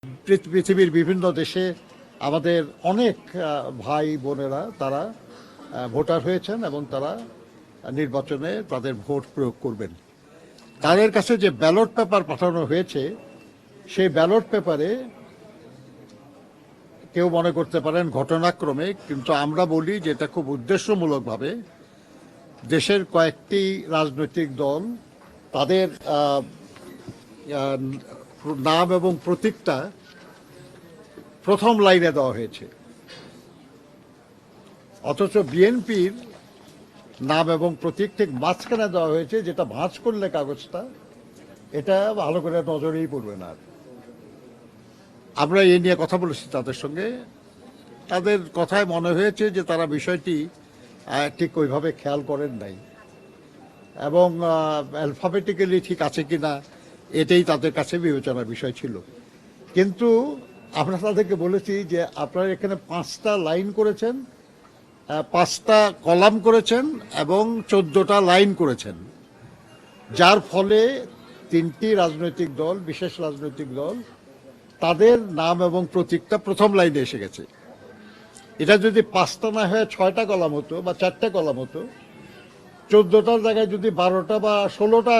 পৃথিবীর বিভিন্ন দেশে আমাদের অনেক ভাই বোনেরা তারা ভোটার হয়েছেন এবং তারা নির্বাচনে তাদের ভোট প্রয়োগ করবেন। তাদের কাছে যে ব্যালট পেপার পাঠানো হয়েছে সেই ব্যালট পেপারে কেউ মনে করতে পারেন ঘটনাক্রমে, কিন্তু আমরা বলি যে এটা খুব উদ্দেশ্যমূলকভাবে দেশের কয়েকটি রাজনৈতিক দল তাদের নাম এবং প্রতীকটা প্রথম লাইনে দেওয়া হয়েছে, অথচ বিএনপির নাম এবং প্রতীক ঠিক মাঝখানে দেওয়া হয়েছে, যেটা ভাঁজ করলে কাগজটা এটা ভালো করে নজরেই পড়বে না। আমরা এই নিয়ে কথা বলেছি তাদের সঙ্গে, তাদের কথায় মনে হয়েছে যে তারা বিষয়টি ঠিক ওইভাবে খেয়াল করেন নাই এবং অ্যালফাবেটিক্যালি ঠিক আছে কিনা এটাই তাদের কাছে বিবেচনার বিষয় ছিল। কিন্তু আমরা তাদেরকে বলেছি যে আপনারা এখানে 5টা লাইন করেছেন, 5টা কলাম করেছেন এবং 14টা লাইন করেছেন, যার ফলে 3টি রাজনৈতিক দল, বিশেষ রাজনৈতিক দল, তাদের নাম এবং প্রতীকটা প্রথম লাইনে এসে গেছে। এটা যদি 5টা না হয়ে 6টা কলাম হতো বা 4টে কলাম হতো, 14টার জায়গায় যদি 12টা বা 16টা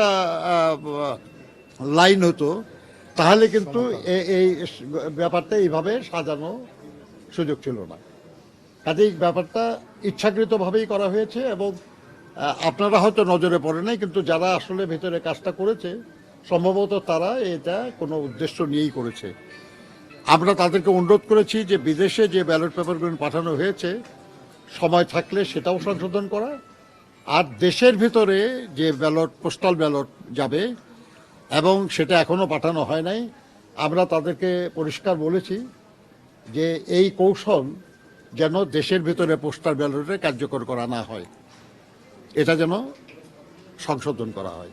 লাইন হতো, তাহলে কিন্তু এই ব্যাপারটা এইভাবে সাজানো সুযোগ ছিল না। কাজেই ব্যাপারটা ইচ্ছাকৃতভাবেই করা হয়েছে এবং আপনারা হয়তো নজরে পড়ে নাই, কিন্তু যারা আসলে ভেতরে কাজটা করেছে সম্ভবত তারা এটা কোনো উদ্দেশ্য নিয়েই করেছে। আমরা তাদেরকে অনুরোধ করেছি যে বিদেশে যে ব্যালট পেপারগুলো পাঠানো হয়েছে সময় থাকলে সেটাও সংশোধন করা, আর দেশের ভিতরে যে ব্যালট, পোস্টাল ব্যালট যাবে এবং সেটা এখনও পাঠানো হয় নাই, আমরা তাদেরকে পরিষ্কার বলেছি যে এই কৌশল যেন দেশের ভিতরে পোস্টাল ব্যালটে কার্যকর করা না হয়, এটা যেন সংশোধন করা হয়।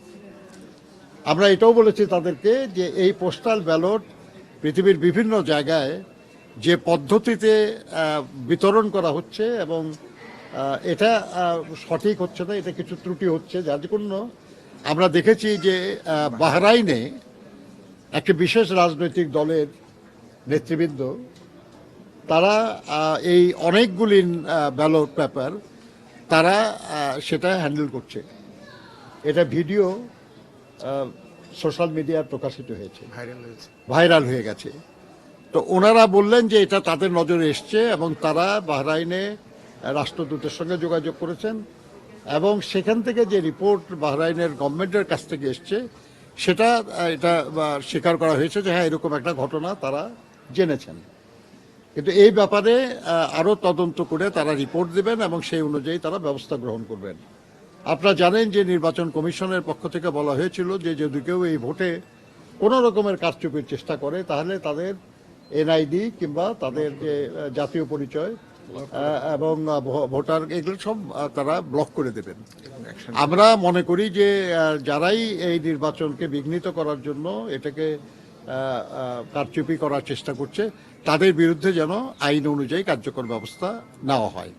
আমরা এটাও বলেছি তাদেরকে যে এই পোস্টাল ব্যালট পৃথিবীর বিভিন্ন জায়গায় যে পদ্ধতিতে বিতরণ করা হচ্ছে এবং এটা সঠিক হচ্ছে না, এটা কিছু ত্রুটি হচ্ছে, যার জন্য আমরা দেখেছি যে বাহরাইনে একটি বিশেষ রাজনৈতিক দলের নেতৃবৃন্দ তারা এই অনেকগুলি ব্যালট পেপার তারা সেটা হ্যান্ডেল করছে। এটা ভিডিও সোশ্যাল মিডিয়ায় প্রকাশিত হয়েছে, ভাইরাল হয়ে গেছে। তো ওনারা বললেন যে এটা তাদের নজরে এসছে এবং তারা বাহরাইনে রাষ্ট্রদূতের সঙ্গে যোগাযোগ করেছেন এবং সেখান থেকে যে রিপোর্ট বাহরাইনের গভর্নমেন্টের কাছ থেকে এসছে সেটা এটা স্বীকার করা হয়েছে যে হ্যাঁ এরকম একটা ঘটনা তারা জেনেছেন। কিন্তু এই ব্যাপারে আরও তদন্ত করে তারা রিপোর্ট দেবেন এবং সেই অনুযায়ী তারা ব্যবস্থা গ্রহণ করবেন। আপনারা জানেন যে নির্বাচন কমিশনের পক্ষ থেকে বলা হয়েছিল যে যদি কেউ এই ভোটে কোনো রকমের কারচুপির চেষ্টা করে তাহলে তাদের এনআইডি কিংবা তাদের যে জাতীয় পরিচয় এবং ভোটার এগুলো সব তারা ব্লক করে দেবেন। আমরা মনে করি যে যারাই এই নির্বাচনকে বিঘ্নিত করার জন্য এটাকে কারচুপি করার চেষ্টা করছে তাদের বিরুদ্ধে যেন আইন অনুযায়ী কার্যকর ব্যবস্থা নেওয়া হয়।